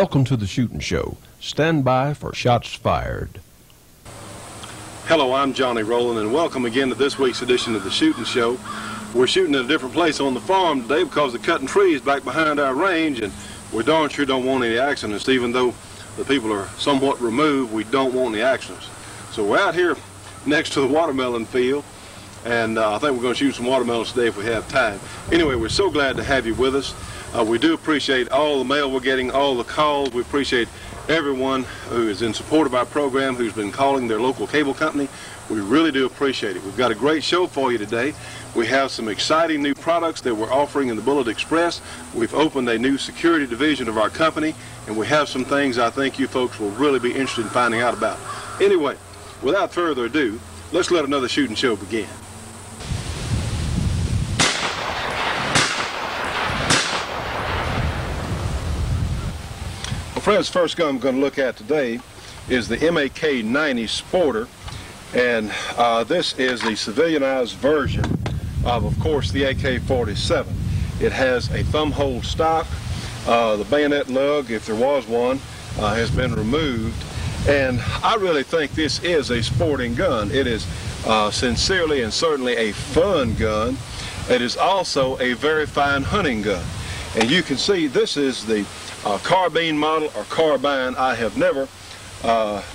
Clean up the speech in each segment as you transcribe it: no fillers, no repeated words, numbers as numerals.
Welcome to the Shootin' Show. Stand by for shots fired. Hello, I'm Johnny Rowland, and welcome again to this week's edition of the Shootin' Show. We're shooting at a different place on the farm today because they're cutting trees back behind our range, and we darn sure don't want any accidents. Even though the people are somewhat removed, we don't want any accidents. So we're out here next to the watermelon field, and I think we're going to shoot some watermelons today if we have time. Anyway, we're so glad to have you with us. We do appreciate all the mail we're getting, all the calls. We appreciate everyone who is in support of our program, who's been calling their local cable company. We really do appreciate it. We've got a great show for you today. We have some exciting new products that we're offering in the Bullet Express. We've opened a new security division of our company, and we have some things I think you folks will really be interested in finding out about. Anyway, without further ado, let's let another Shootin' Show begin. Friends, first gun I'm going to look at today is the MAK-90 Sporter, and this is the civilianized version of course, the AK-47. It has a thumb hole stock. The bayonet lug, if there was one, has been removed, and I really think this is a sporting gun. It is sincerely and certainly a fun gun. It is also a very fine hunting gun, and you can see this is the carbine model or carbine. I have never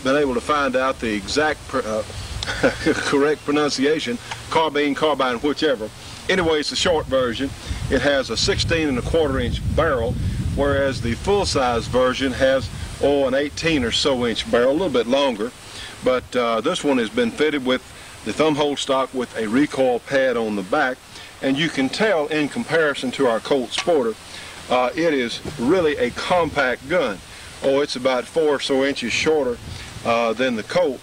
been able to find out the exact correct pronunciation. Carbine, carbine, whichever. Anyway, it's the short version. It has a 16¼ inch barrel, whereas the full-size version has an 18 or so inch barrel, a little bit longer. But this one has been fitted with the thumb hole stock with a recoil pad on the back, and you can tell in comparison to our Colt Sporter, it is really a compact gun. It's about 4 or so inches shorter than the Colt,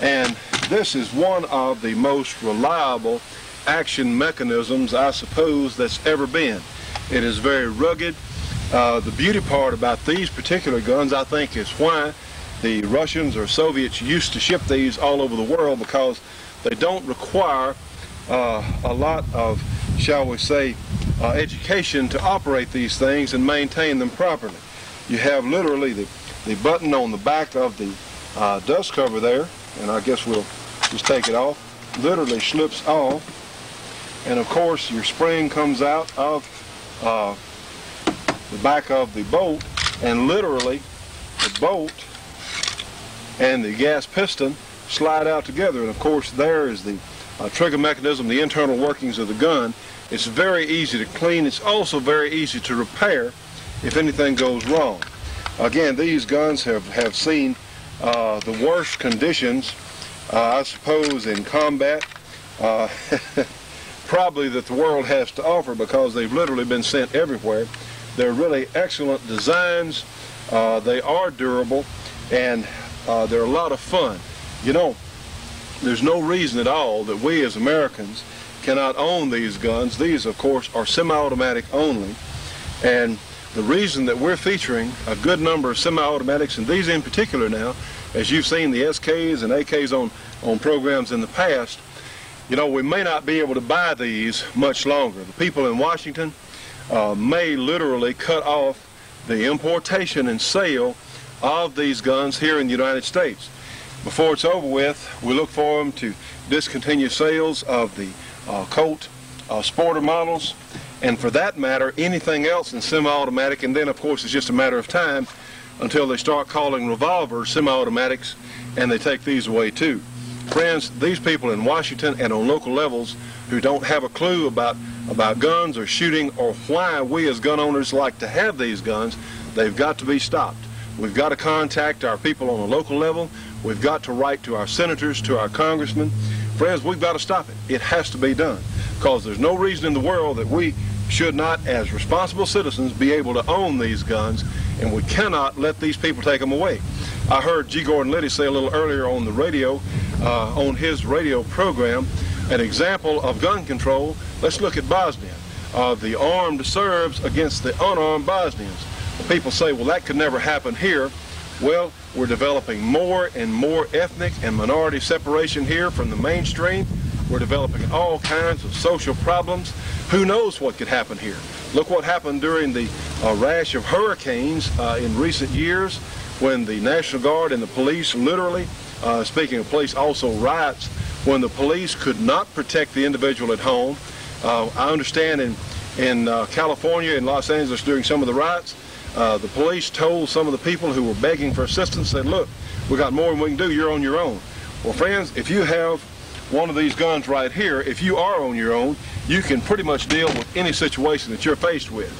and this is one of the most reliable action mechanisms, I suppose, that's ever been. It is very rugged. The beauty part about these particular guns, I think, is why the Russians or Soviets used to ship these all over the world, because they don't require a lot of, shall we say, education to operate these things and maintain them properly. You have literally the button on the back of the dust cover there, and I guess we'll just take it off. Literally slips off, and of course your spring comes out of the back of the bolt, and literally the bolt and the gas piston slide out together, and of course there is the trigger mechanism, the internal workings of the gun. It's very easy to clean. It's also very easy to repair if anything goes wrong. Again, these guns have seen the worst conditions, I suppose, in combat, probably that the world has to offer, because they've literally been sent everywhere. They're really excellent designs. They are durable, and they're a lot of fun. You know, there's no reason at all that we as Americans cannot own these guns. These, of course, are semi-automatic only, and the reason that we're featuring a good number of semi-automatics, and these in particular now, as you've seen the SKs and AKs on programs in the past, you know, we may not be able to buy these much longer. The people in Washington may literally cut off the importation and sale of these guns here in the United States. Before it's over with, we look for them to discontinue sales of the Colt Sporter models, and for that matter, anything else in semi-automatic, and then of course it's just a matter of time until they start calling revolvers semi-automatics, and they take these away too. Friends, these people in Washington and on local levels who don't have a clue about guns or shooting, or why we as gun owners like to have these guns, they've got to be stopped. We've got to contact our people on a local level. We've got to write to our senators, to our congressmen. Friends, we've got to stop it. It has to be done, because there's no reason in the world that we should not, as responsible citizens, be able to own these guns, and we cannot let these people take them away. I heard G. Gordon Liddy say a little earlier on the radio, on his radio program, an example of gun control. Let's look at Bosnia, the armed Serbs against the unarmed Bosnians. People say, well, that could never happen here. Well, we're developing more and more ethnic and minority separation here from the mainstream. We're developing all kinds of social problems. Who knows what could happen here? Look what happened during the rash of hurricanes in recent years, when the National Guard and the police literally, speaking of police, also riots, when the police could not protect the individual at home. I understand in California and Los Angeles during some of the riots, the police told some of the people who were begging for assistance, said, look, we got more than we can do, you're on your own. Well, friends, if you have one of these guns right here, if you are on your own, you can pretty much deal with any situation that you're faced with.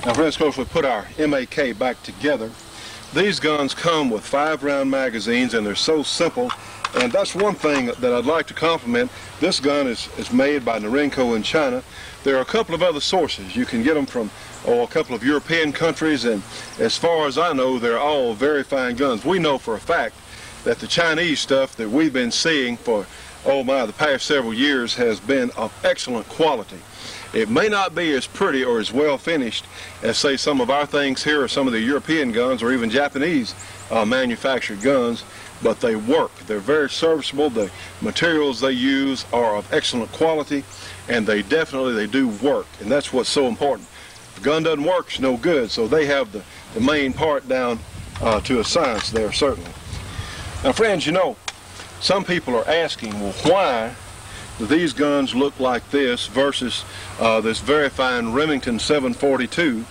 Now, friends, of course, we put our MAK back together. These guns come with 5-round magazines, and they're so simple. And that's one thing that I'd like to compliment. This gun is made by Norinco in China. There are a couple of other sources. You can get them from a couple of European countries, and as far as I know, they're all very fine guns. We know for a fact that the Chinese stuff that we've been seeing for, the past several years has been of excellent quality. It may not be as pretty or as well finished as, say, some of our things here, or some of the European guns, or even Japanese manufactured guns, but they work. They're very serviceable. The materials they use are of excellent quality, and they do work, and that's what's so important. If the gun doesn't work, it's no good, so they have the main part down to a science there, certainly. Now, friends, you know, some people are asking, well, why do these guns look like this versus this very fine Remington 742?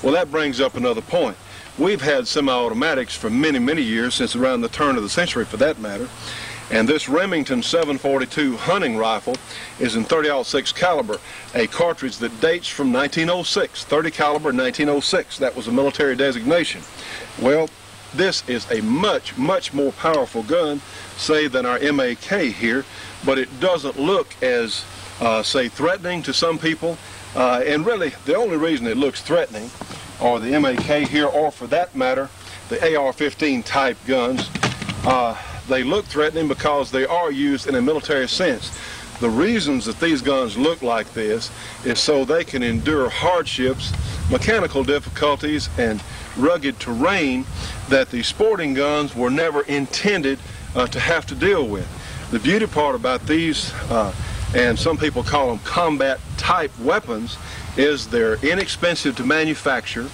Well, that brings up another point. We've had semi-automatics for many, many years, since around the turn of the century for that matter, and this Remington 742 hunting rifle is in .30-06 caliber, a cartridge that dates from 1906, 30 caliber 1906. That was a military designation. Well, this is a much, much more powerful gun, say, than our MAK here, but it doesn't look as, say, threatening to some people. And really, the only reason it looks threatening are the MAK here, or for that matter, the AR-15 type guns. They look threatening because they are used in a military sense. The reasons that these guns look like this is so they can endure hardships, mechanical difficulties, and rugged terrain that the sporting guns were never intended to have to deal with. The beauty part about these, and some people call them combat type weapons, is they're inexpensive to manufacture.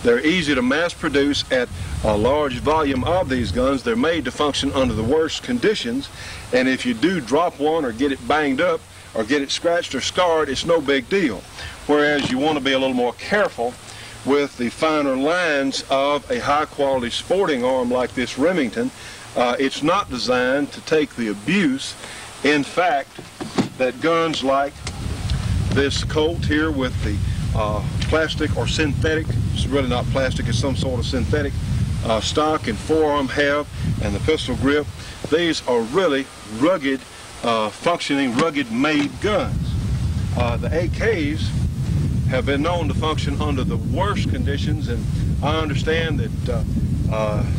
They're easy to mass produce at a large volume of these guns. They're made to function under the worst conditions, and if you do drop one or get it banged up or get it scratched or scarred, it's no big deal. Whereas you want to be a little more careful with the finer lines of a high-quality sporting arm like this Remington. It's not designed to take the abuse. In fact, that guns like this Colt here with the plastic or synthetic, it's really not plastic, it's some sort of synthetic stock and forearm have, and the pistol grip, these are really rugged, functioning, rugged made guns. The AKs have been known to function under the worst conditions, and I understand that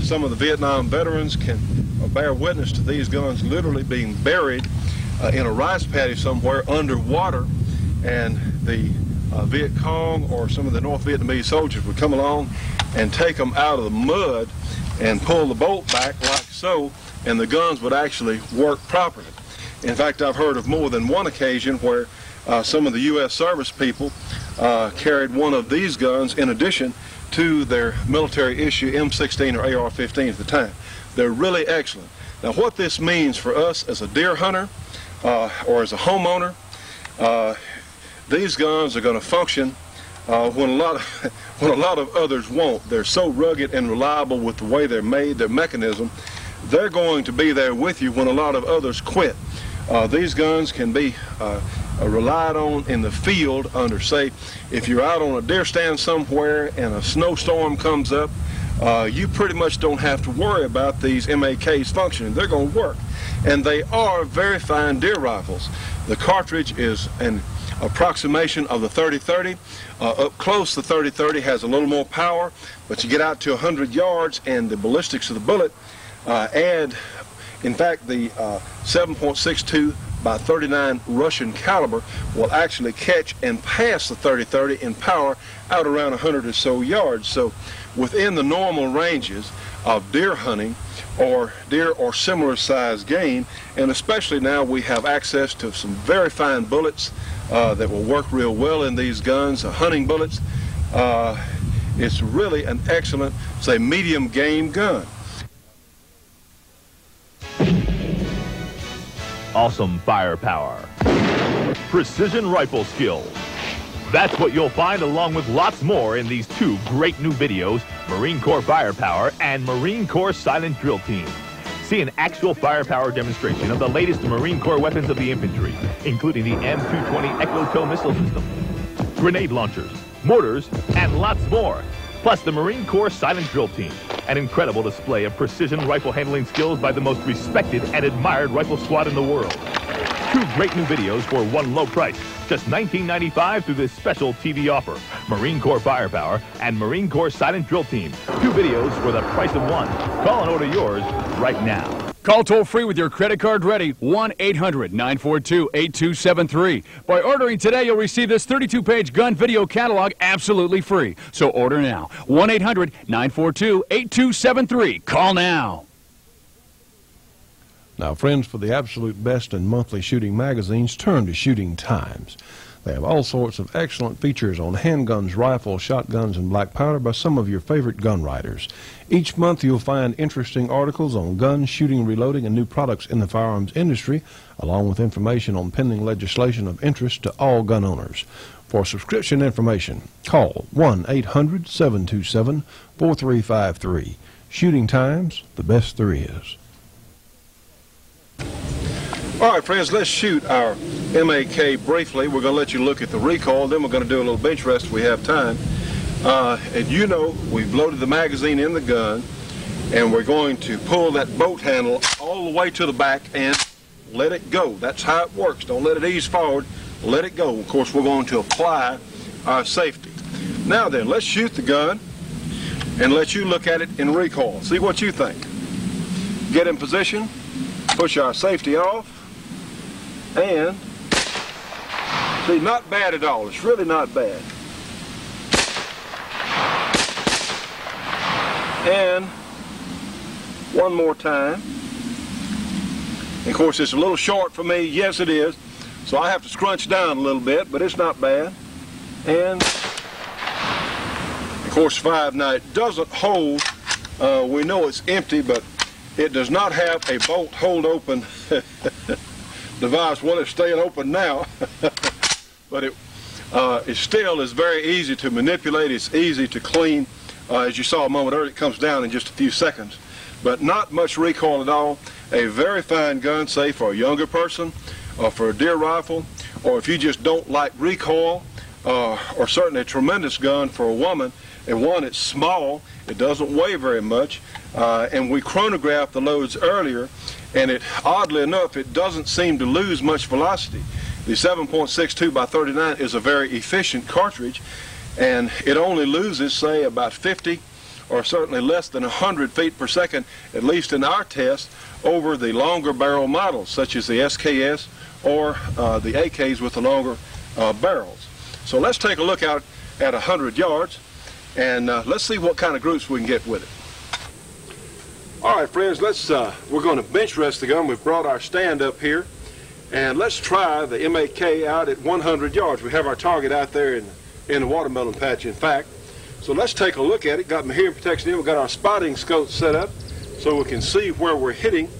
some of the Vietnam veterans can bear witness to these guns literally being buried in a rice paddy somewhere underwater, and the Viet Cong or some of the North Vietnamese soldiers would come along and take them out of the mud and pull the bolt back like so, and the guns would actually work properly. In fact, I've heard of more than one occasion where some of the U.S. service people carried one of these guns in addition to their military issue M16 or AR-15 at the time. They're really excellent. Now, what this means for us as a deer hunter or as a homeowner, these guns are going to function when a lot of others won't. They're so rugged and reliable with the way they're made, their mechanism. They're going to be there with you when a lot of others quit. These guns can be relied on in the field under, say, if you're out on a deer stand somewhere and a snowstorm comes up, you pretty much don't have to worry about these MAKs functioning. They're going to work. And they are very fine deer rifles. The cartridge is an approximation of the 30-30. Up close, the 30-30 has a little more power, but you get out to 100 yards and the ballistics of the bullet in fact, the 7.62 by 39 Russian caliber will actually catch and pass the 30-30 in power out around 100 or so yards. So within the normal ranges of deer hunting, or deer or similar sized game. And especially now we have access to some very fine bullets that will work real well in these guns, hunting bullets. It's really an excellent, say, medium game gun. Awesome firepower, precision rifle skills. That's what you'll find along with lots more in these two great new videos, Marine Corps Firepower and Marine Corps Silent Drill Team. See an actual firepower demonstration of the latest Marine Corps weapons of the infantry, including the M220 Echo-Tow missile system, grenade launchers, mortars, and lots more. Plus the Marine Corps Silent Drill Team, an incredible display of precision rifle handling skills by the most respected and admired rifle squad in the world. Two great new videos for one low price, just $19.95 through this special TV offer. Marine Corps Firepower and Marine Corps Silent Drill Team. Two videos for the price of one. Call and order yours right now. Call toll-free with your credit card ready, 1-800-942-8273. By ordering today, you'll receive this 32-page gun video catalog absolutely free. So order now, 1-800-942-8273. Call now. Now, friends, for the absolute best in monthly shooting magazines, turn to Shooting Times. They have all sorts of excellent features on handguns, rifles, shotguns, and black powder by some of your favorite gun writers. Each month you'll find interesting articles on guns, shooting, reloading, and new products in the firearms industry, along with information on pending legislation of interest to all gun owners. For subscription information, call 1-800-727-4353. Shooting Times, the best there is. All right, friends, let's shoot our MAK briefly. We're going to let you look at the recoil, then we're going to do a little bench rest if we have time. And you know, we've loaded the magazine in the gun, and we're going to pull that bolt handle all the way to the back and let it go. That's how it works. Don't let it ease forward. Let it go. Of course, we're going to apply our safety. Now then, let's shoot the gun and let you look at it in recoil. See what you think. Get in position, push our safety off, and see, not bad at all. It's really not bad. And one more time. And of course, it's a little short for me. Yes, it is. So I have to scrunch down a little bit, but it's not bad. And of course, 5. Now, it doesn't hold. We know it's empty, but it does not have a bolt hold open device. Well, it's staying open now, but it still is very easy to manipulate. It's easy to clean. As you saw a moment earlier, it comes down in just a few seconds, but not much recoil at all. A very fine gun, say for a younger person, or for a deer rifle, or if you just don't like recoil, or certainly a tremendous gun for a woman. And one, it's small, it doesn't weigh very much, and we chronographed the loads earlier, and it, oddly enough, it doesn't seem to lose much velocity. The 7.62 by 39 is a very efficient cartridge, and it only loses, say, about 50 or certainly less than 100 feet per second, at least in our test, over the longer barrel models, such as the SKS or the AKs with the longer barrels. So let's take a look out at 100 yards, and let's see what kind of groups we can get with it. All right, friends, we're going to bench rest the gun. We've brought our stand up here, and let's try the MAK out at 100 yards. We have our target out there in the watermelon patch, in fact. So let's take a look at it. Got my hearing protection in. We've got our spotting scope set up so we can see where we're hitting.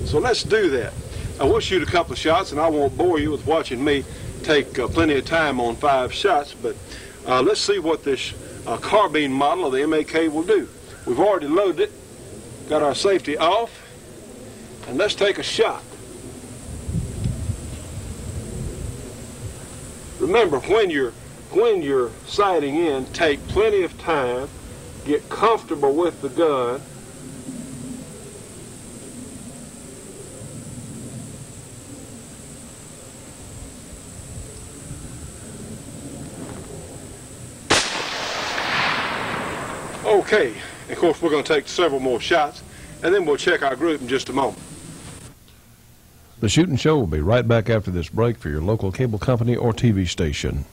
So let's do that. I will shoot a couple of shots, and I won't bore you with watching me take plenty of time on 5 shots, but let's see what this carbine model of the MAK will do. We've already loaded it, got our safety off, and let's take a shot. Remember, when you're sighting in, take plenty of time, get comfortable with the gun. Okay, of course we're going to take several more shots, and then we'll check our group in just a moment. The Shootin' Show will be right back after this break for your local cable company or TV station.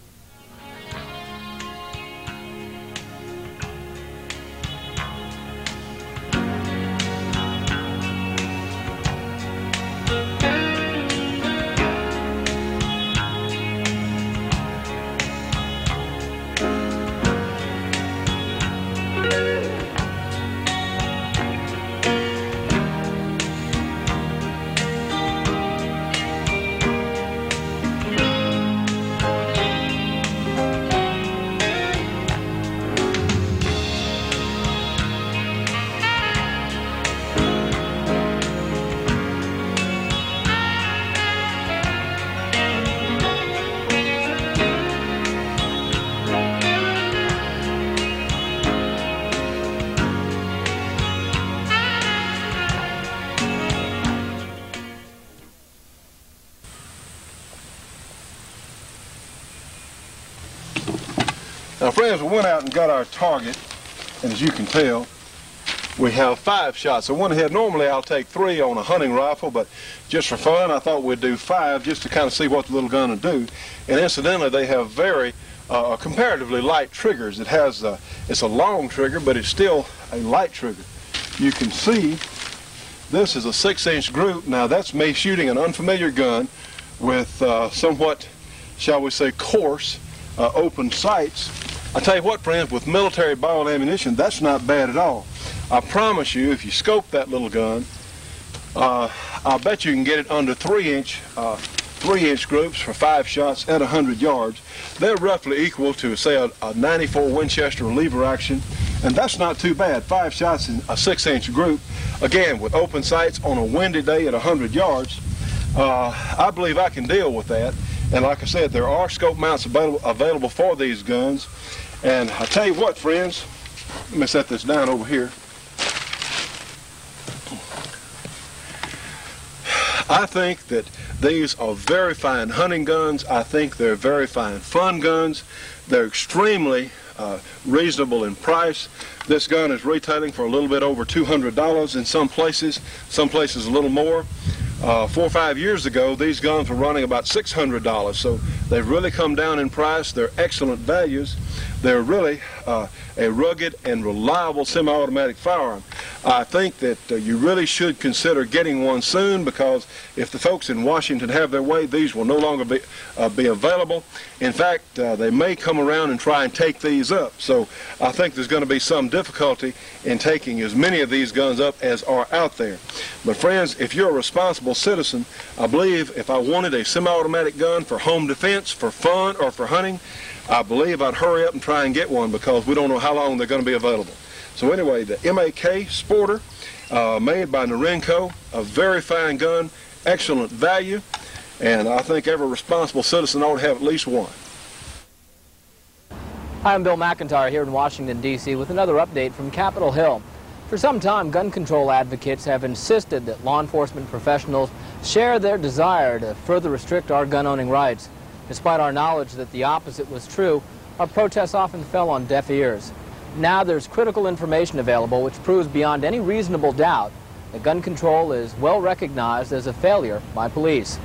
Now, friends, we went out and got our target, and as you can tell, we have 5 shots. So I went ahead. Normally I'll take 3 on a hunting rifle, but just for fun, I thought we'd do 5 just to kind of see what the little gun will do. And incidentally, they have very comparatively light triggers. It has it's a long trigger, but it's still a light trigger. You can see this is a 6-inch group. Now that's me shooting an unfamiliar gun with somewhat, shall we say, coarse open sights. I tell you what, friends, with military ball ammunition, that's not bad at all. I promise you, if you scope that little gun, I'll bet you can get it under 3-inch groups for 5 shots at 100 yards. They're roughly equal to, say, a 94 Winchester lever action, and that's not too bad. 5 shots in a 6-inch group, again, with open sights on a windy day at 100 yards. I believe I can deal with that. And like I said, there are scope mounts available for these guns. And I tell you what, friends, let me set this down over here. I think that these are very fine hunting guns. I think they're very fine fun guns. They're extremely reasonable in price. This gun is retailing for a little bit over $200 in some places a little more. 4 or 5 years ago, these guns were running about $600, so they've really come down in price. They're excellent values. They're really a rugged and reliable semi-automatic firearm. I think that you really should consider getting one soon, because if the folks in Washington have their way, these will no longer be available. In fact, they may come around and try and take these up. So I think there's going to be some difficulty in taking as many of these guns up as are out there. But friends, if you're a responsible citizen, I believe if I wanted a semi-automatic gun for home defense, for fun, or for hunting, I believe I'd hurry up and try and get one, because we don't know how long they're going to be available. So anyway, the MAK Sporter, made by Norinco, a very fine gun, excellent value, and I think every responsible citizen ought to have at least one. Hi, I'm Bill McIntyre here in Washington, D.C. with another update from Capitol Hill. For some time, gun control advocates have insisted that law enforcement professionals share their desire to further restrict our gun-owning rights. Despite our knowledge that the opposite was true, our protests often fell on deaf ears. Now there's critical information available which proves beyond any reasonable doubt that gun control is well recognized as a failure by police.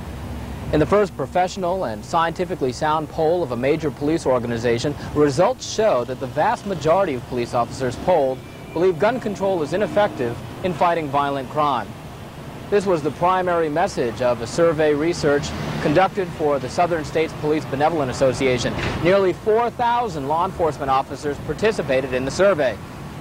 In the first professional and scientifically sound poll of a major police organization, results show that the vast majority of police officers polled believe gun control is ineffective in fighting violent crime. This was the primary message of a survey research conducted for the Southern States Police Benevolent Association. Nearly 4,000 law enforcement officers participated in the survey.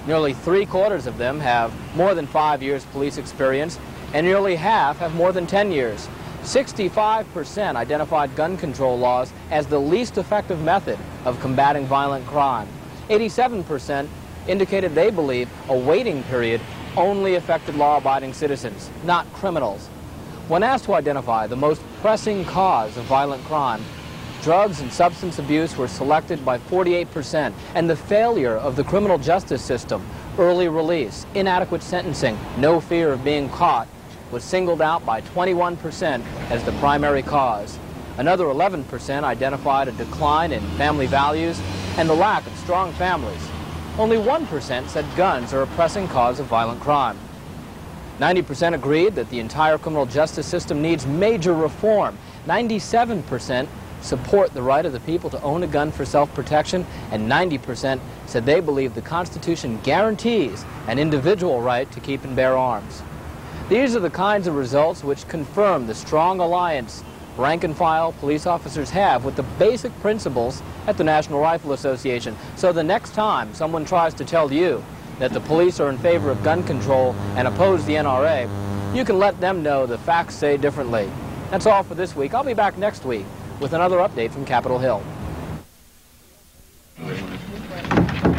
Nearly 3/4 of them have more than 5 years police experience, and nearly half have more than 10 years. 65% identified gun control laws as the least effective method of combating violent crime. 87% indicated they believe a waiting period only affected law-abiding citizens, not criminals. When asked to identify the most pressing cause of violent crime, drugs and substance abuse were selected by 48%, and the failure of the criminal justice system, early release, inadequate sentencing, no fear of being caught, was singled out by 21% as the primary cause. Another 11% identified a decline in family values and the lack of strong families. Only 1% said guns are a pressing cause of violent crime. 90% agreed that the entire criminal justice system needs major reform. 97% support the right of the people to own a gun for self-protection, and 90% said they believe the Constitution guarantees an individual right to keep and bear arms. These are the kinds of results which confirm the strong alliance rank-and-file police officers have with the basic principles at the National Rifle Association. So the next time someone tries to tell you that the police are in favor of gun control and oppose the NRA, you can let them know the facts say differently. That's all for this week. I'll be back next week with another update from Capitol Hill.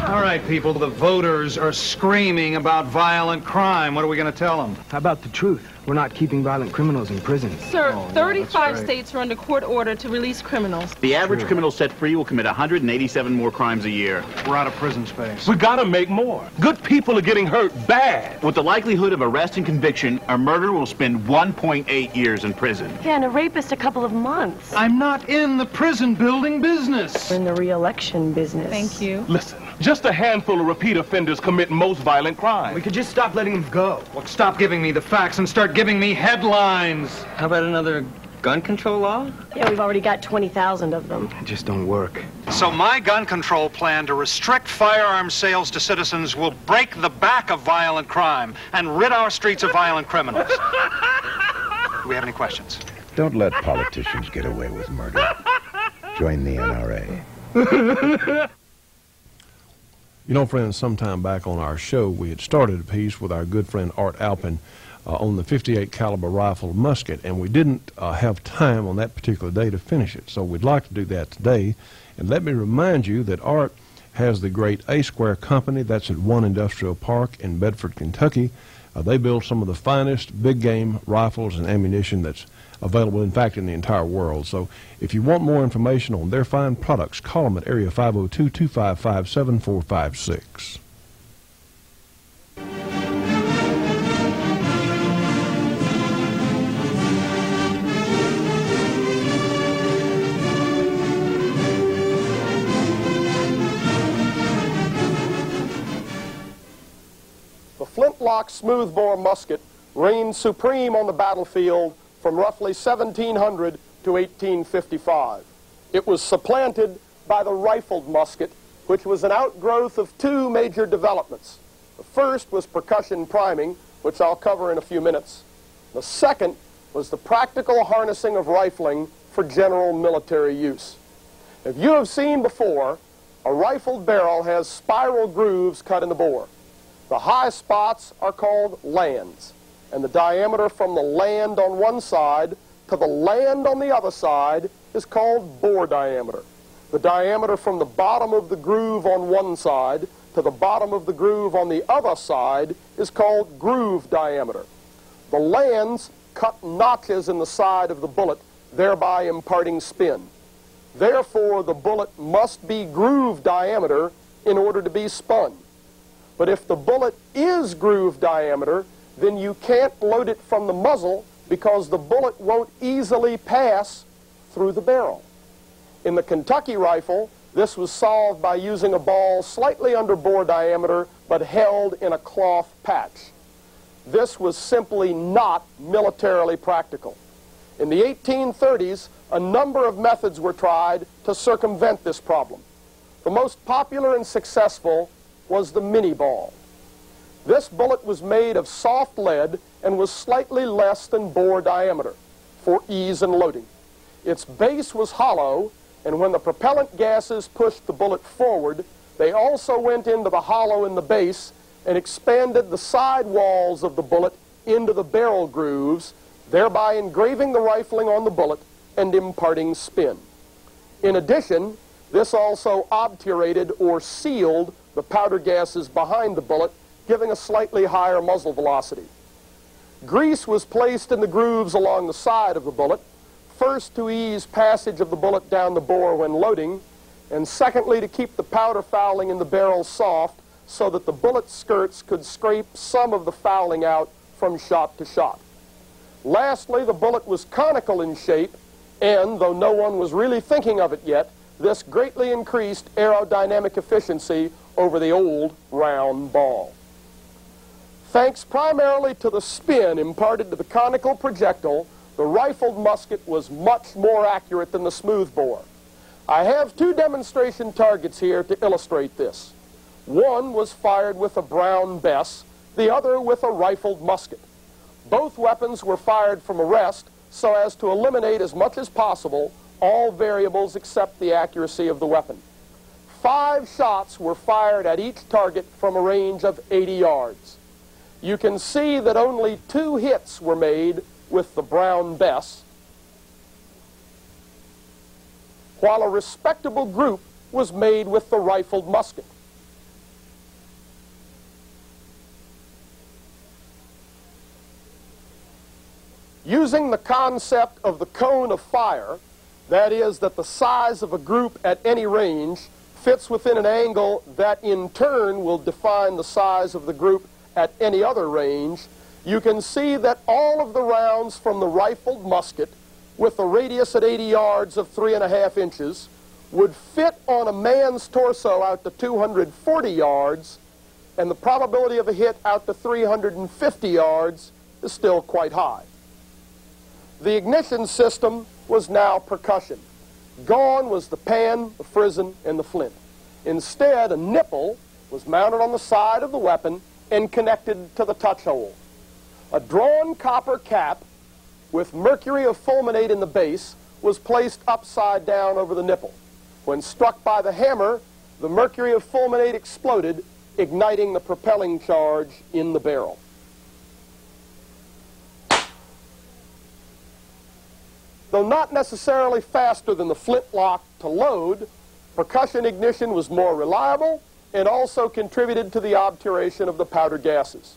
All right, people, the voters are screaming about violent crime. What are we going to tell them? How about the truth? We're not keeping violent criminals in prison. Sir, 35 states are under court order to release criminals. The average criminal set free will commit 187 more crimes a year. We're out of prison space. We gotta make more. Good people are getting hurt bad. With the likelihood of arrest and conviction, a murderer will spend 1.8 years in prison. Yeah, and a rapist a couple of months. I'm not in the prison building business. We're in the re-election business. Thank you. Listen, just a handful of repeat offenders commit most violent crimes. We could just stop letting them go. Well, stop giving me the facts and start giving me headlines. How about another gun control law? Yeah, we've already got 20,000 of them. It just don't work. So my gun control plan to restrict firearms sales to citizens will break the back of violent crime and rid our streets of violent criminals. Do we have any questions? Don't let politicians get away with murder. Join the NRA. You know, friends, sometime back on our show, we had started a piece with our good friend Art Alphin on the .58 caliber rifle musket, and we didn't have time on that particular day to finish it. So we'd like to do that today. And let me remind you that Art has the great A Square Company. That's at One Industrial Park in Bedford, Kentucky. They build some of the finest big game rifles and ammunition that's available, in fact, in the entire world. So if you want more information on their fine products, call them at area 502-255-7456. The flintlock smoothbore musket reigned supreme on the battlefield from roughly 1700 to 1855. It was supplanted by the rifled musket, which was an outgrowth of two major developments. The first was percussion priming, which I'll cover in a few minutes. The second was the practical harnessing of rifling for general military use. If you have seen before, a rifled barrel has spiral grooves cut in the bore. The high spots are called lands, and the diameter from the land on one side to the land on the other side is called bore diameter. The diameter from the bottom of the groove on one side to the bottom of the groove on the other side is called groove diameter. The lands cut notches in the side of the bullet, thereby imparting spin. Therefore, the bullet must be groove diameter in order to be spun. But if the bullet is groove diameter, then you can't load it from the muzzle because the bullet won't easily pass through the barrel. In the Kentucky rifle, this was solved by using a ball slightly under bore diameter but held in a cloth patch. This was simply not militarily practical. In the 1830s, a number of methods were tried to circumvent this problem. The most popular and successful was the mini ball. This bullet was made of soft lead and was slightly less than bore diameter for ease in loading. Its base was hollow, and when the propellant gases pushed the bullet forward, they also went into the hollow in the base and expanded the side walls of the bullet into the barrel grooves, thereby engraving the rifling on the bullet and imparting spin. In addition, this also obturated or sealed the powder gases behind the bullet, giving a slightly higher muzzle velocity. Grease was placed in the grooves along the side of the bullet, first to ease passage of the bullet down the bore when loading, and secondly to keep the powder fouling in the barrel soft so that the bullet skirts could scrape some of the fouling out from shot to shot. Lastly, the bullet was conical in shape, and though no one was really thinking of it yet, this greatly increased aerodynamic efficiency over the old round ball. Thanks primarily to the spin imparted to the conical projectile, the rifled musket was much more accurate than the smoothbore. I have two demonstration targets here to illustrate this. One was fired with a Brown Bess, the other with a rifled musket. Both weapons were fired from a rest so as to eliminate as much as possible all variables except the accuracy of the weapon. 5 shots were fired at each target from a range of 80 yards. You can see that only 2 hits were made with the Brown Bess, while a respectable group was made with the rifled musket. Using the concept of the cone of fire, that is, that the size of a group at any range fits within an angle that in turn will define the size of the group at any other range, you can see that all of the rounds from the rifled musket with a radius at 80 yards of 3.5 inches would fit on a man's torso out to 240 yards, and the probability of a hit out to 350 yards is still quite high. The ignition system was now percussion. Gone was the pan, the frizzen, and the flint. Instead, a nipple was mounted on the side of the weapon and connected to the touch hole. A drawn copper cap with mercury of fulminate in the base was placed upside down over the nipple. When struck by the hammer, the mercury of fulminate exploded, igniting the propelling charge in the barrel. Though not necessarily faster than the flintlock to load, percussion ignition was more reliable and also contributed to the obturation of the powder gases.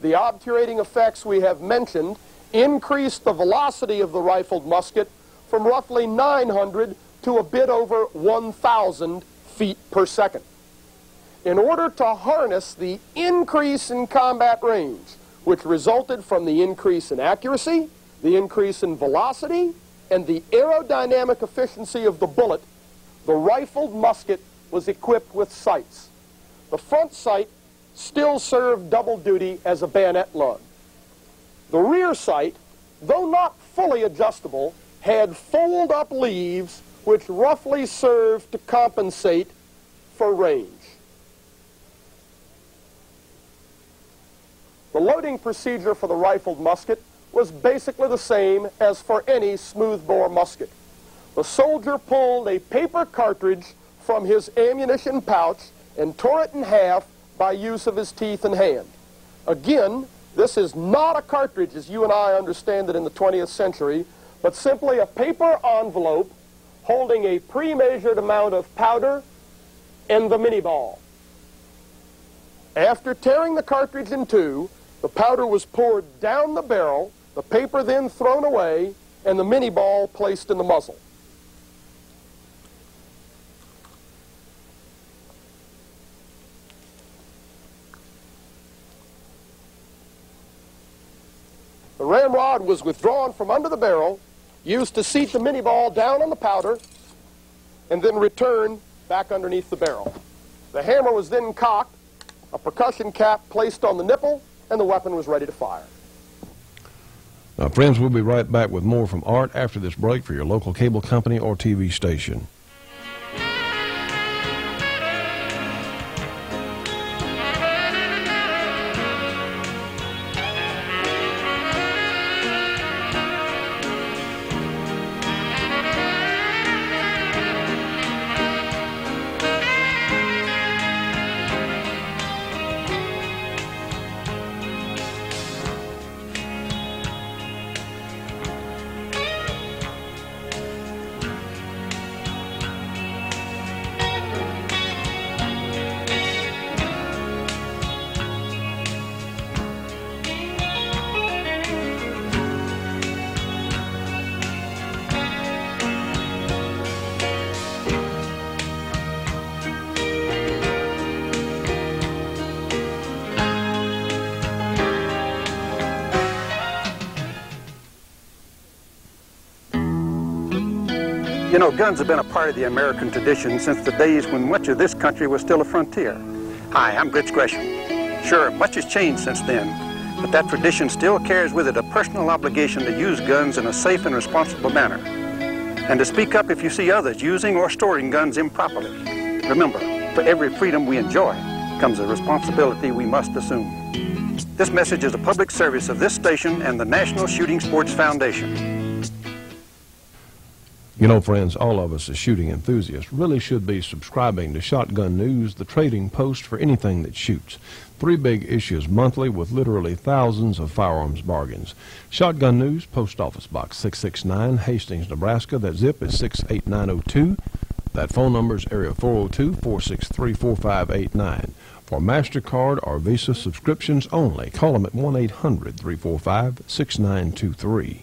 The obturating effects we have mentioned increased the velocity of the rifled musket from roughly 900 to a bit over 1,000 feet per second. In order to harness the increase in combat range, which resulted from the increase in accuracy, the increase in velocity, and the aerodynamic efficiency of the bullet, the rifled musket was equipped with sights. The front sight still served double duty as a bayonet lug. The rear sight, though not fully adjustable, had fold-up leaves which roughly served to compensate for range. The loading procedure for the rifled musket was basically the same as for any smoothbore musket. The soldier pulled a paper cartridge from his ammunition pouch and tore it in half by use of his teeth and hand. Again, this is not a cartridge as you and I understand it in the 20th century, but simply a paper envelope holding a pre-measured amount of powder and the mini ball. After tearing the cartridge in two, the powder was poured down the barrel, the paper then thrown away, and the mini ball placed in the muzzle. The ramrod was withdrawn from under the barrel, used to seat the mini ball down on the powder, and then returned back underneath the barrel. The hammer was then cocked, a percussion cap placed on the nipple, and the weapon was ready to fire. Now, friends, we'll be right back with more from Art after this break for your local cable company or TV station. You know, guns have been a part of the American tradition since the days when much of this country was still a frontier. Hi, I'm Grits Gresham. Sure, much has changed since then, but that tradition still carries with it a personal obligation to use guns in a safe and responsible manner, and to speak up if you see others using or storing guns improperly. Remember, for every freedom we enjoy comes a responsibility we must assume. This message is a public service of this station and the National Shooting Sports Foundation. You know, friends, all of us as shooting enthusiasts really should be subscribing to Shotgun News, the trading post for anything that shoots. 3 big issues monthly with literally thousands of firearms bargains. Shotgun News, Post Office Box 669, Hastings, Nebraska. That zip is 68902. That phone number is area 402-463-4589. For MasterCard or Visa subscriptions only, call them at 1-800-345-6923.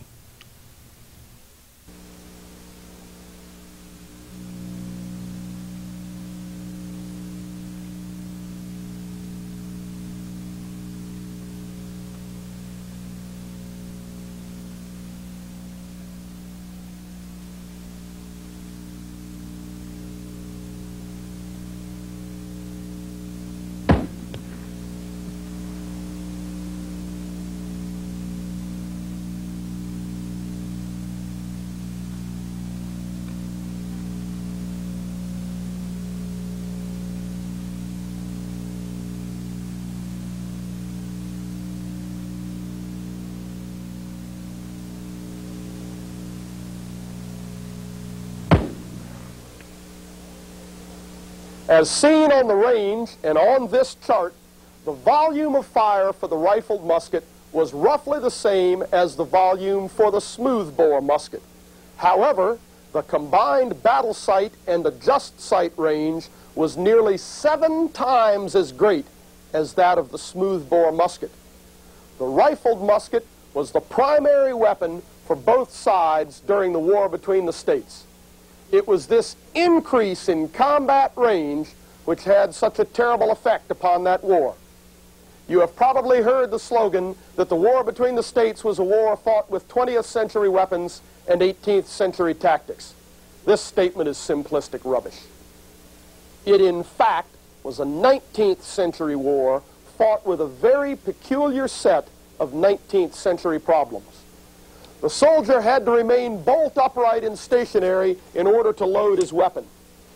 As seen on the range and on this chart, the volume of fire for the rifled musket was roughly the same as the volume for the smoothbore musket. However, the combined battle sight and adjust sight range was nearly 7 times as great as that of the smoothbore musket. The rifled musket was the primary weapon for both sides during the war between the states. It was this increase in combat range which had such a terrible effect upon that war. You have probably heard the slogan that the war between the states was a war fought with 20th century weapons and 18th century tactics. This statement is simplistic rubbish. It, in fact, was a 19th century war fought with a very peculiar set of 19th century problems. The soldier had to remain bolt upright and stationary in order to load his weapon.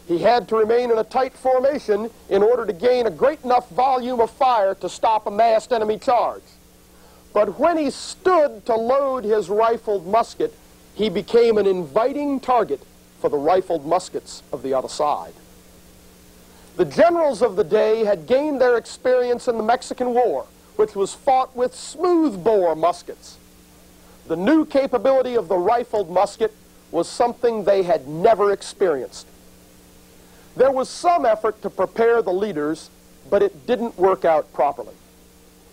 He had to remain in a tight formation in order to gain a great enough volume of fire to stop a massed enemy charge. But when he stood to load his rifled musket, he became an inviting target for the rifled muskets of the other side. The generals of the day had gained their experience in the Mexican War, which was fought with smoothbore muskets. The new capability of the rifled musket was something they had never experienced. There was some effort to prepare the leaders, but it didn't work out properly.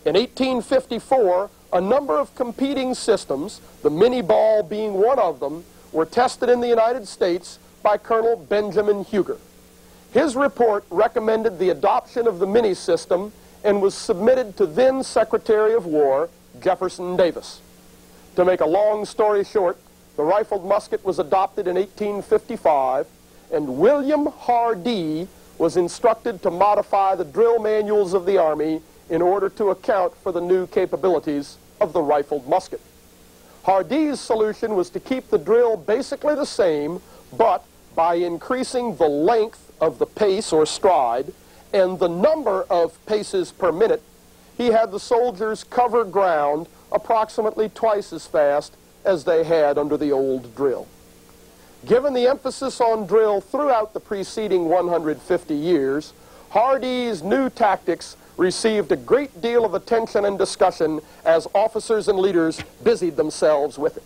In 1854, a number of competing systems, the mini ball being one of them, were tested in the United States by Colonel Benjamin Huger. His report recommended the adoption of the mini system and was submitted to then Secretary of War Jefferson Davis. To make a long story short, the rifled musket was adopted in 1855, and William Hardee was instructed to modify the drill manuals of the Army in order to account for the new capabilities of the rifled musket. Hardee's solution was to keep the drill basically the same, but by increasing the length of the pace or stride and the number of paces per minute, he had the soldiers cover ground approximately twice as fast as they had under the old drill. Given the emphasis on drill throughout the preceding 150 years, Hardee's new tactics received a great deal of attention and discussion as officers and leaders busied themselves with it.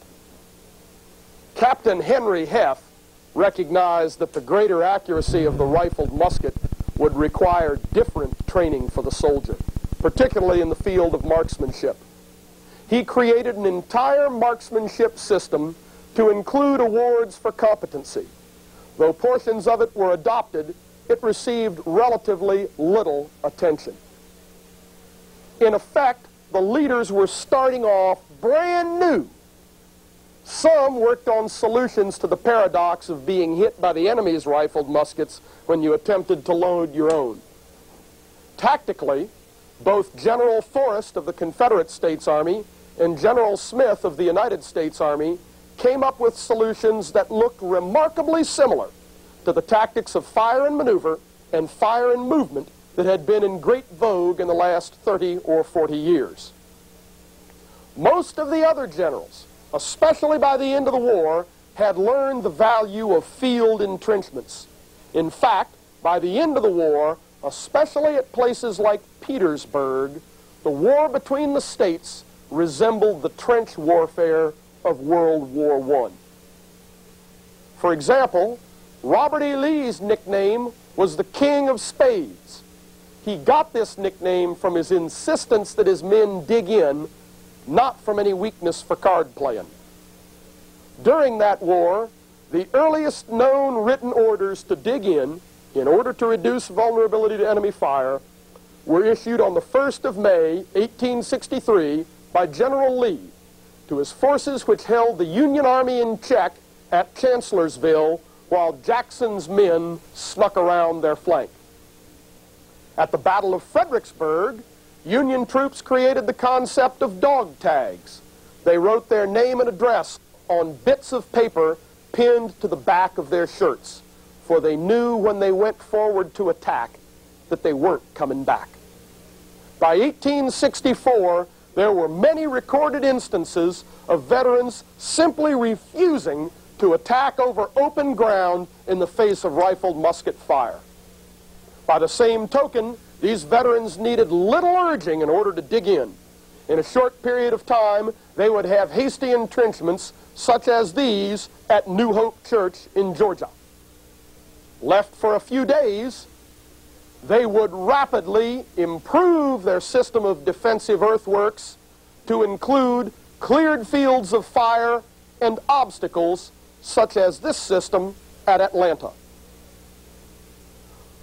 Captain Henry Heff recognized that the greater accuracy of the rifled musket would require different training for the soldier, particularly in the field of marksmanship. He created an entire marksmanship system to include awards for competency. Though portions of it were adopted, it received relatively little attention. In effect, the leaders were starting off brand new. Some worked on solutions to the paradox of being hit by the enemy's rifled muskets when you attempted to load your own. Tactically, both General Forrest of the Confederate States Army and General Smith of the United States Army came up with solutions that looked remarkably similar to the tactics of fire and maneuver and fire and movement that had been in great vogue in the last 30 or 40 years. Most of the other generals, especially by the end of the war, had learned the value of field entrenchments. In fact, by the end of the war, especially at places like Petersburg, the war between the states resembled the trench warfare of World War I. For example, Robert E. Lee's nickname was the King of Spades. He got this nickname from his insistence that his men dig in, not from any weakness for card playing. During that war, the earliest known written orders to dig in order to reduce vulnerability to enemy fire, were issued on the 1st of May, 1863, by General Lee to his forces which held the Union Army in check at Chancellorsville while Jackson's men snuck around their flank. At the Battle of Fredericksburg, Union troops created the concept of dog tags. They wrote their name and address on bits of paper pinned to the back of their shirts, for they knew when they went forward to attack that they weren't coming back. By 1864, there were many recorded instances of veterans simply refusing to attack over open ground in the face of rifled musket fire. By the same token, these veterans needed little urging in order to dig in. In a short period of time, they would have hasty entrenchments such as these at New Hope Church in Georgia. Left for a few days, they would rapidly improve their system of defensive earthworks to include cleared fields of fire and obstacles such as this system at Atlanta.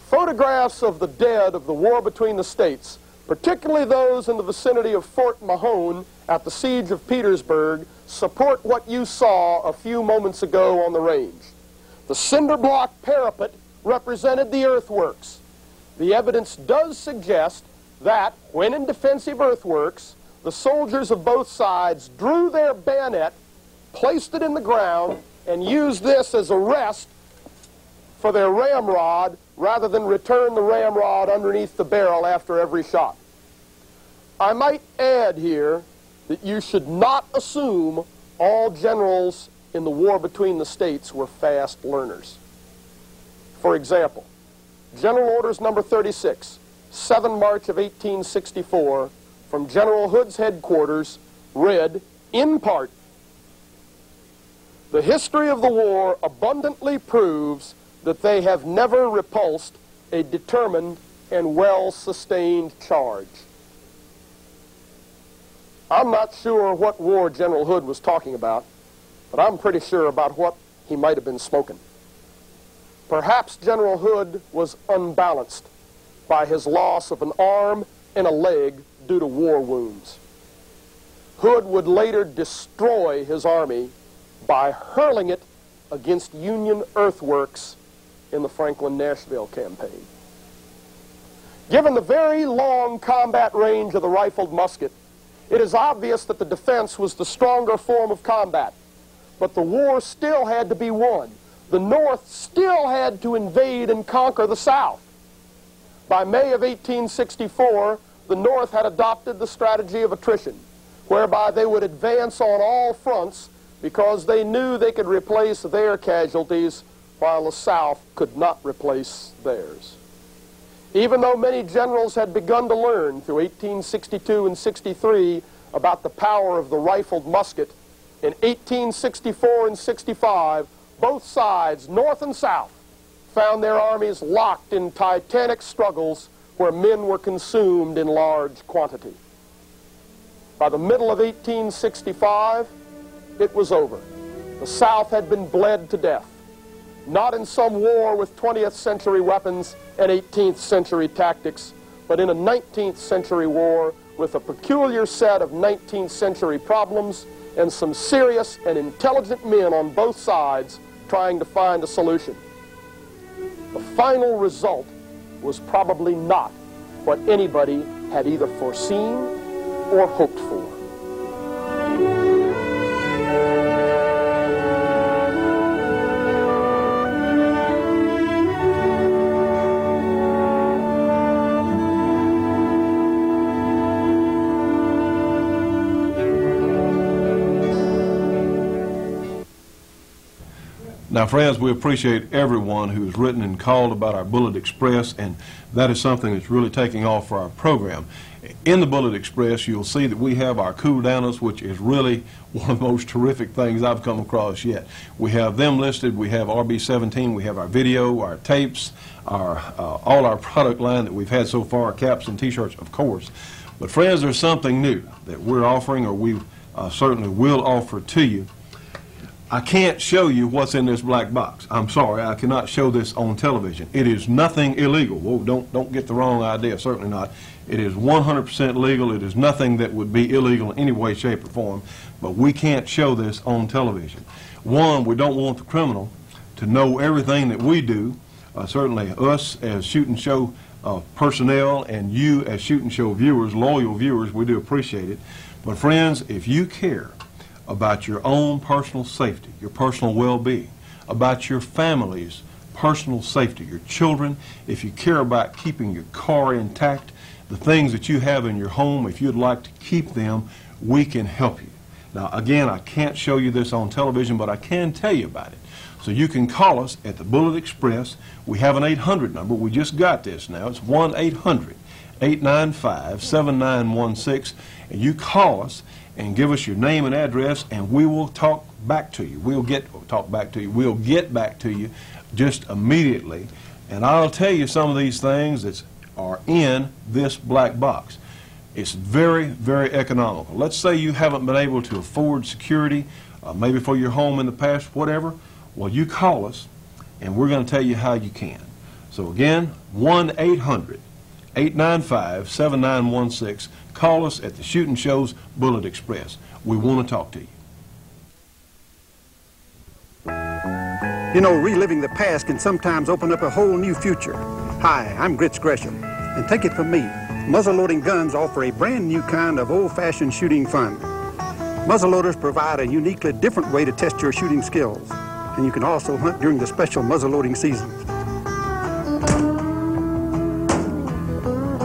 Photographs of the dead of the war between the states, particularly those in the vicinity of Fort Mahone at the siege of Petersburg, support what you saw a few moments ago on the range. The cinder block parapet represented the earthworks. The evidence does suggest that, when in defensive earthworks, the soldiers of both sides drew their bayonet, placed it in the ground, and used this as a rest for their ramrod rather than return the ramrod underneath the barrel after every shot. I might add here that you should not assume all generals in the war between the states were fast learners. For example, General Orders Number 36, 7 March of 1864, from General Hood's headquarters, read, in part, "The history of the war abundantly proves that they have never repulsed a determined and well-sustained charge." I'm not sure what war General Hood was talking about, but I'm pretty sure about what he might have been smoking. Perhaps General Hood was unbalanced by his loss of an arm and a leg due to war wounds. Hood would later destroy his army by hurling it against Union earthworks in the Franklin-Nashville campaign. Given the very long combat range of the rifled musket, it is obvious that the defense was the stronger form of combat, but the war still had to be won. The North still had to invade and conquer the South. By May of 1864, the North had adopted the strategy of attrition, whereby they would advance on all fronts because they knew they could replace their casualties while the South could not replace theirs. Even though many generals had begun to learn through 1862 and 63 about the power of the rifled musket, in 1864 and 65, both sides, North and South, found their armies locked in titanic struggles where men were consumed in large quantity. By the middle of 1865, it was over. The South had been bled to death, not in some war with 20th century weapons and 18th century tactics, but in a 19th century war with a peculiar set of 19th century problems and some serious and intelligent men on both sides trying to find a solution. The final result was probably not what anybody had either foreseen or hoped for. Now, friends, we appreciate everyone who's written and called about our Bullet Express, and that is something that's really taking off for our program. In the Bullet Express, you'll see that we have our cool downers, which is really one of the most terrific things I've come across yet. We have them listed. We have RB17. We have our video, our tapes, all our product line that we've had so far, our caps and T-shirts, of course. But, friends, there's something new that we're offering, or we certainly will offer to you. I can't show you what's in this black box. I'm sorry, I cannot show this on television. It is nothing illegal. Whoa, don't get the wrong idea, certainly not. It is 100% legal. It is nothing that would be illegal in any way, shape, or form, but we can't show this on television. One, we don't want the criminal to know everything that we do. Certainly us as Shootin' Show personnel and you as Shootin' Show viewers, loyal viewers, we do appreciate it. But friends, if you care about your own personal safety, your personal well-being, about your family's personal safety, your children, if you care about keeping your car intact, the things that you have in your home, if you'd like to keep them, we can help you. Now, again, I can't show you this on television, but I can tell you about it. So you can call us at the Bullet Express. We have an 800 number. We just got this now. It's 1-800-895-7916. And you call us and give us your name and address, and we will talk back to you. We'll get back to you just immediately. And I'll tell you some of these things that are in this black box. It's very, very economical. Let's say you haven't been able to afford security, maybe for your home in the past, whatever. Well, you call us, and we're going to tell you how you can. So again, 1-800-895-7916. Call us at the Shootin' Show's Bullet Express. We want to talk to you. You know, reliving the past can sometimes open up a whole new future. Hi, I'm Grits Gresham, and take it from me, muzzleloading guns offer a brand new kind of old-fashioned shooting fun. Muzzleloaders provide a uniquely different way to test your shooting skills, and you can also hunt during the special muzzleloading seasons.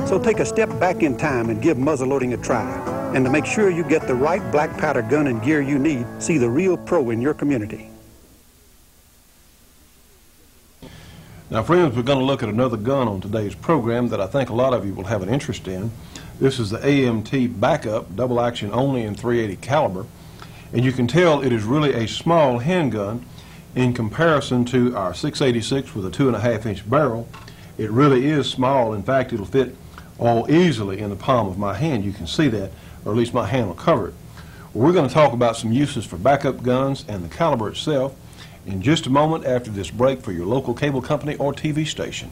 So take a step back in time and give muzzleloading a try. And to make sure you get the right black powder gun and gear you need, see the real pro in your community. Now, friends, we're going to look at another gun on today's program that I think a lot of you will have an interest in. This is the AMT Backup, double action only in .380 caliber. And you can tell it is really a small handgun in comparison to our 686 with a 2.5-inch barrel. It really is small. In fact, it'll fit all easily in the palm of my hand. You can see that, or at least my hand will cover it. Well, we're going to talk about some uses for backup guns and the caliber itself in just a moment after this break for your local cable company or TV station.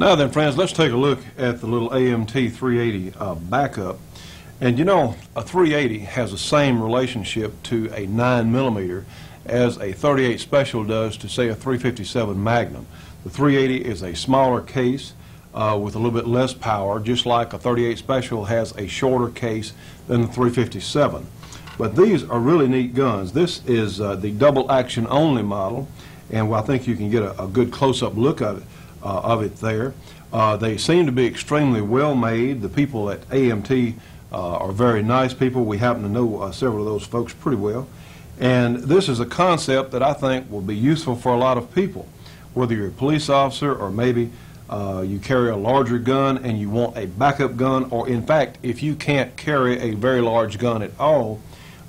Now then, friends, let's take a look at the little AMT 380 backup. And you know, a 380 has the same relationship to a 9mm as a 38 Special does to, say, a 357 Magnum. The 380 is a smaller case with a little bit less power, just like a 38 Special has a shorter case than the 357. But these are really neat guns. This is the double action only model, and I think you can get a good close-up look of it there. They seem to be extremely well made. The people at AMT are very nice people. We happen to know several of those folks pretty well. And this is a concept that I think will be useful for a lot of people, whether you're a police officer or maybe you carry a larger gun and you want a backup gun, or in fact, if you can't carry a very large gun at all.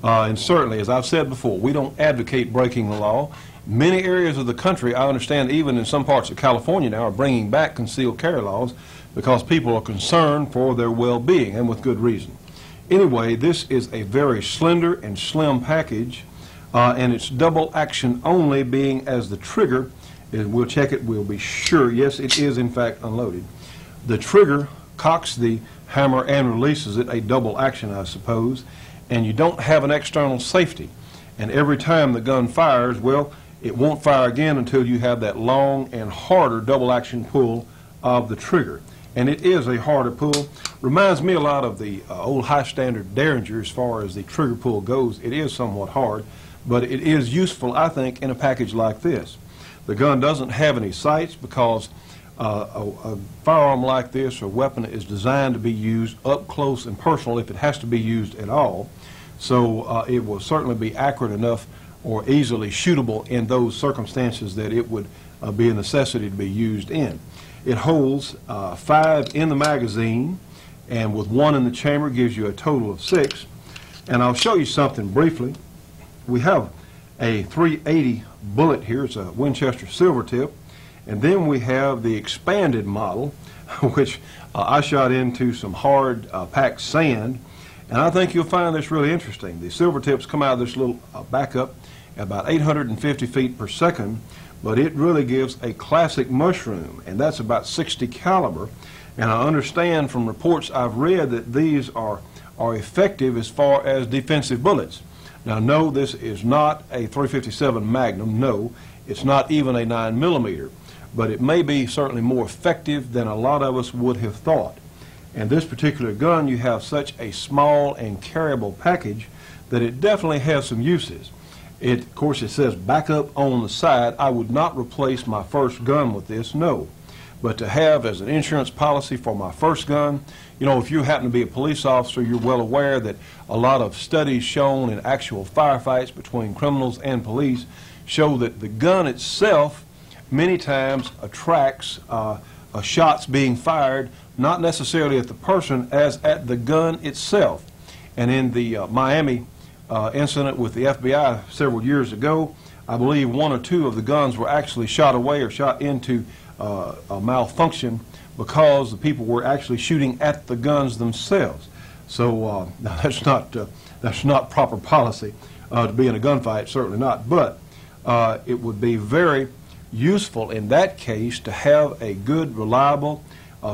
And certainly, as I've said before, we don't advocate breaking the law. Many areas of the country, I understand even in some parts of California now, are bringing back concealed carry laws because people are concerned for their well-being, and with good reason. Anyway, this is a very slender and slim package, and it's double action only, being as the trigger, and we'll check it, we'll be sure, yes, it is in fact unloaded. The trigger cocks the hammer and releases it, a double action, I suppose, and you don't have an external safety. And every time the gun fires, well, it won't fire again until you have that long and harder double action pull of the trigger. And it is a harder pull. Reminds me a lot of the old high standard Derringer as far as the trigger pull goes. It is somewhat hard, but it is useful, I think, in a package like this. The gun doesn't have any sights because a firearm like this or weapon is designed to be used up close and personal if it has to be used at all. So it will certainly be accurate enough or easily shootable in those circumstances that it would be a necessity to be used in. It holds 5 in the magazine, and with one in the chamber gives you a total of 6. And I'll show you something briefly. We have a 380 bullet here. It's a Winchester silver tip. And then we have the expanded model, which I shot into some hard packed sand. And I think you'll find this really interesting. The silver tips come out of this little backup at about 850 feet per second, but it really gives a classic mushroom, and that's about 60 caliber. And I understand from reports I've read that these are effective as far as defensive bullets. Now, no, this is not a .357 Magnum. No, it's not even a 9mm, but it may be certainly more effective than a lot of us would have thought. And this particular gun, you have such a small and carryable package that it definitely has some uses. Of course, it says backup on the side. I would not replace my first gun with this, no. But to have as an insurance policy for my first gun, you know, if you happen to be a police officer, you're well aware that a lot of studies shown in actual firefights between criminals and police show that the gun itself many times attracts shots being fired, not necessarily at the person as at the gun itself. And in the Miami incident with the FBI several years ago, I believe 1 or 2 of the guns were actually shot away or shot into a malfunction because the people were actually shooting at the guns themselves. So that's not proper policy to be in a gunfight, certainly not. But it would be very useful in that case to have a good, reliable,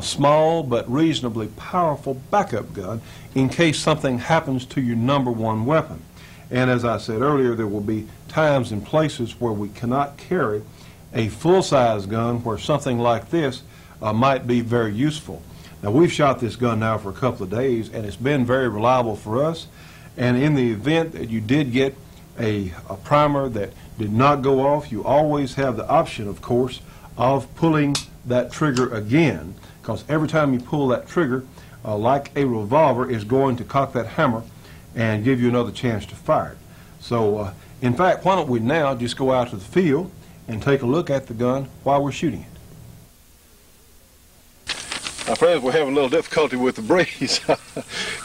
small but reasonably powerful backup gun in case something happens to your #1 weapon. And as I said earlier, there will be times and places where we cannot carry a full-size gun where something like this might be very useful. Now, we've shot this gun now for a couple of days, and it's been very reliable for us. And in the event that you did get a primer that did not go off, you always have the option, of course, of pulling that trigger again, because every time you pull that trigger, like a revolver, is going to cock that hammer and give you another chance to fire it. So, in fact, why don't we now just go out to the field and take a look at the gun while we're shooting it. Now, friends, we're having a little difficulty with the breeze,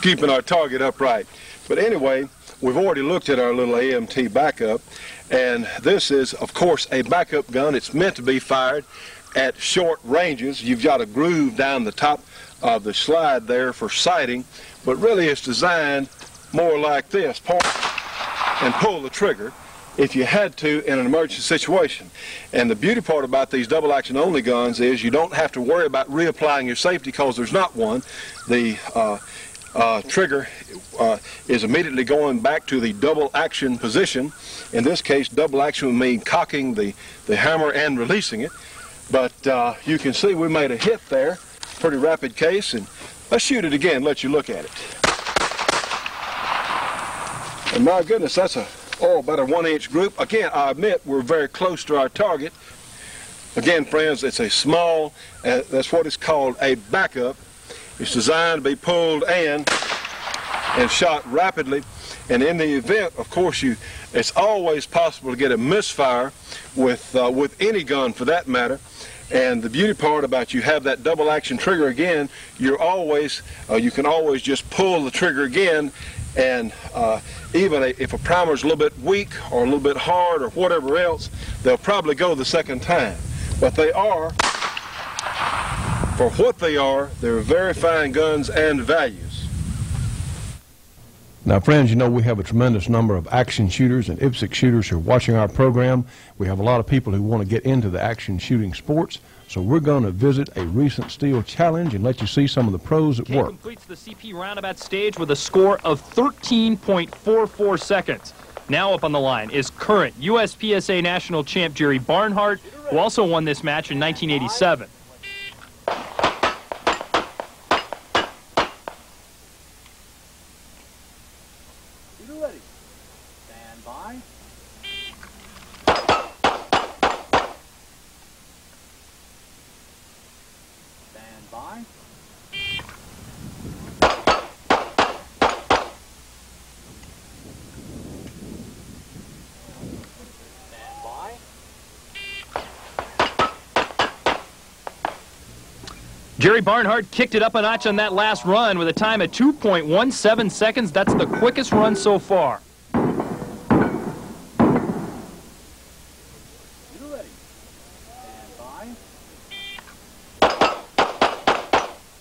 keeping our target upright. But anyway, we've already looked at our little AMT backup, and this is, of course, a backup gun. It's meant to be fired at short ranges. You've got a groove down the top of the slide there for sighting, but really it's designed more like this. Point and pull the trigger if you had to in an emergency situation. And the beauty part about these double action only guns is you don't have to worry about reapplying your safety because there's not one. The trigger is immediately going back to the double action position. In this case, double action would mean cocking the hammer and releasing it. But you can see we made a hit there, pretty rapid case, and let's shoot it again, let you look at it. And my goodness, that's about a 1-inch group. Again, I admit we're very close to our target. Again, friends, it's a small, that's what is called a backup. It's designed to be pulled and shot rapidly. And in the event, of course, it's always possible to get a misfire with any gun for that matter. And the beauty part about you have that double action trigger again, you can always just pull the trigger again, and even if a primer is a little bit weak or a little bit hard or whatever else, they'll probably go the second time. But they are, for what they are, they're very fine guns and values. Now, friends, you know we have a tremendous number of action shooters and IPSC shooters who are watching our program. We have a lot of people who want to get into the action shooting sports. So we're going to visit a recent steel challenge and let you see some of the pros at work. Completes the CP roundabout stage with a score of 13.44 seconds. Now up on the line is current USPSA national champ Jerry Barnhart, who also won this match in 1987. Jerry Barnhart kicked it up a notch on that last run with a time of 2.17 seconds. That's the quickest run so far.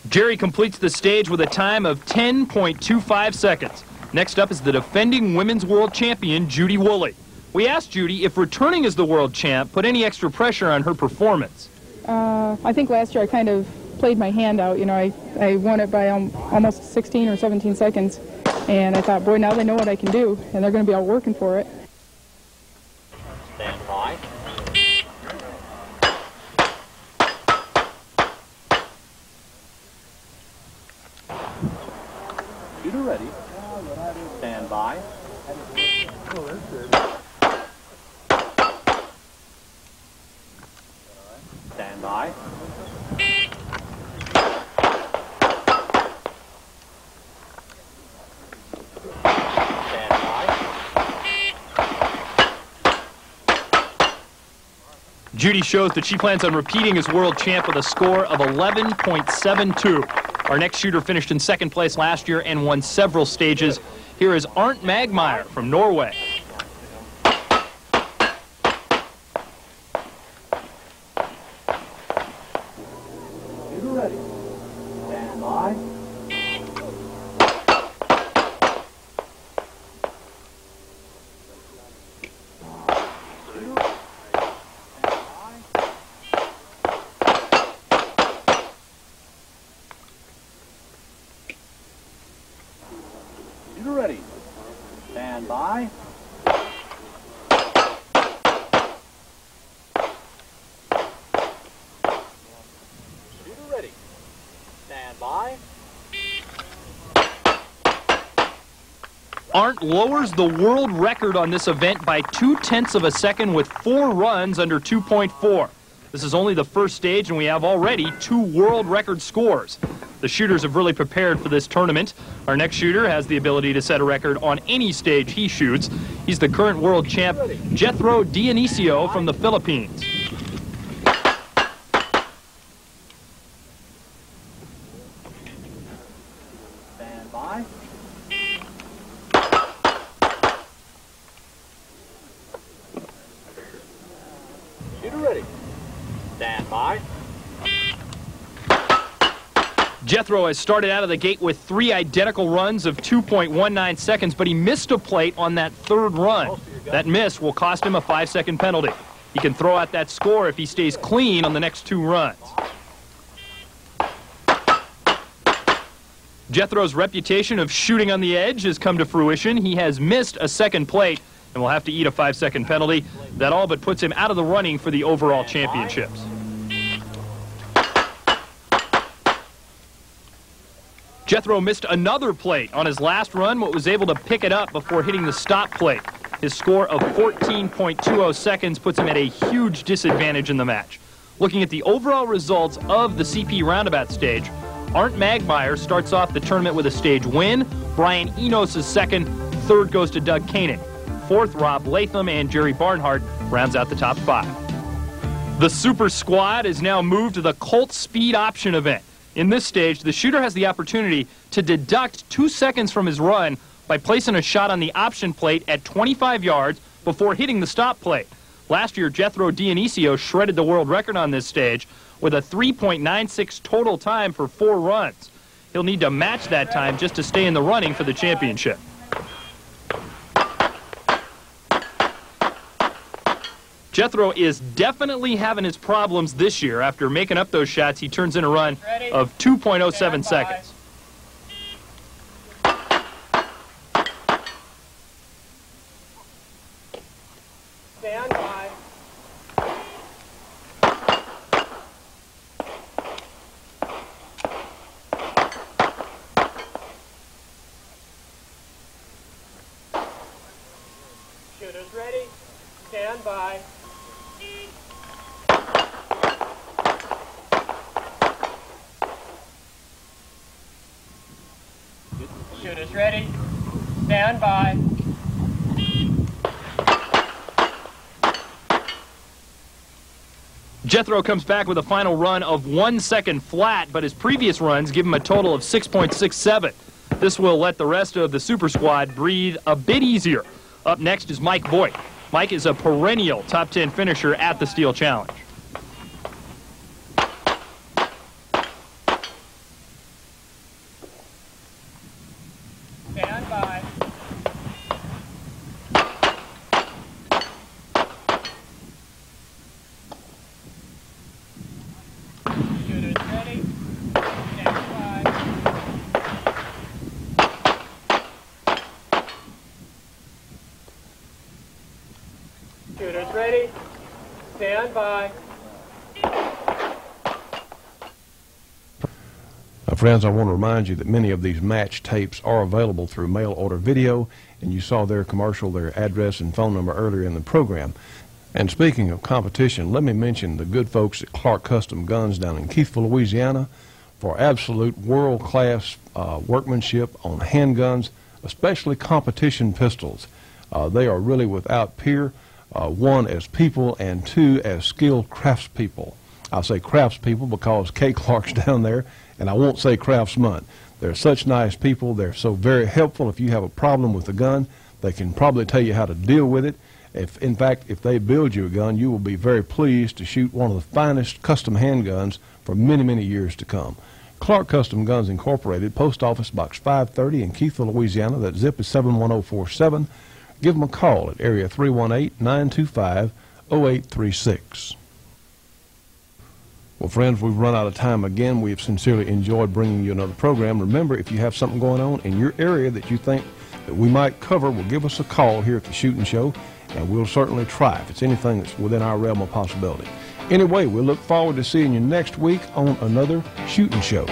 Jerry completes the stage with a time of 10.25 seconds. Next up is the defending women's world champion, Judy Woolley. We asked Judy if returning as the world champ put any extra pressure on her performance. I think last year I kind of played my hand out. You know, I won it by almost 16 or 17 seconds. And I thought, boy, now they know what I can do, and they're going to be out working for it. Stand by. Shooter ready. Stand by. Stand by. Judy shows that she plans on repeating as world champ with a score of 11.72. Our next shooter finished in second place last year and won several stages. Here is Arnt Magmeyer from Norway. Shooter ready. Stand by. Shooter ready. Stand by. Shooter ready. Stand by. Arnt lowers the world record on this event by 0.2 of a second with 4 runs under 2.4. This is only the first stage, and we have already 2 world record scores. The shooters have really prepared for this tournament. Our next shooter has the ability to set a record on any stage he shoots. He's the current world champ, Jethro Dionisio from the Philippines. Stand by. Shooter ready. Stand by. Jethro has started out of the gate with 3 identical runs of 2.19 seconds, but he missed a plate on that third run. That miss will cost him a 5-second penalty. He can throw out that score if he stays clean on the next 2 runs. Jethro's reputation of shooting on the edge has come to fruition. He has missed a second plate and will have to eat a 5-second penalty. That all but puts him out of the running for the overall championships. Jethro missed another plate on his last run, but was able to pick it up before hitting the stop plate. His score of 14.20 seconds puts him at a huge disadvantage in the match. Looking at the overall results of the CP roundabout stage, Arnt Magmeyer starts off the tournament with a stage win. Brian Enos is second. Third goes to Doug Koenig. Fourth, Rob Leatham and Jerry Barnhart rounds out the top 5. The Super Squad is now moved to the Colt Speed Option event. In this stage, the shooter has the opportunity to deduct 2 seconds from his run by placing a shot on the option plate at 25 yards before hitting the stop plate. Last year, Jethro Dionisio shredded the world record on this stage with a 3.96 total time for 4 runs. He'll need to match that time just to stay in the running for the championship. Jethro is definitely having his problems this year. After making up those shots, he turns in a run of 2.07 seconds. Stand by. Shooters ready. Stand by. Shooters ready. Stand by. Jethro comes back with a final run of 1 second flat, but his previous runs give him a total of 6.67. This will let the rest of the Super Squad breathe a bit easier. Up next is Mike Voigt. Mike is a perennial top 10 finisher at the Steel Challenge. Stand by. Shooters ready. Stand by. Shooters ready. Stand by. Friends, I want to remind you that many of these match tapes are available through mail order video, and you saw their commercial, their address and phone number earlier in the program. And speaking of competition, let me mention the good folks at Clark Custom Guns down in Keithville, Louisiana, for absolute world-class workmanship on handguns, especially competition pistols. They are really without peer, one as people and two as skilled craftspeople. I'll say craftspeople because Kay Clark's down there, and I won't say craftsmen. They're such nice people. They're so very helpful. If you have a problem with a gun, they can probably tell you how to deal with it. In fact, if they build you a gun, you will be very pleased to shoot one of the finest custom handguns for many, many years to come. Clark Custom Guns Incorporated, Post Office Box 530 in Keithville, Louisiana. That zip is 71047. Give them a call at area 318-925-0836. Well, friends, we've run out of time again. We've sincerely enjoyed bringing you another program. Remember, if you have something going on in your area that you think that we might cover, well, give us a call here at the Shootin' Show, and we'll certainly try if it's anything that's within our realm of possibility. Anyway, we'll look forward to seeing you next week on another Shootin' Show.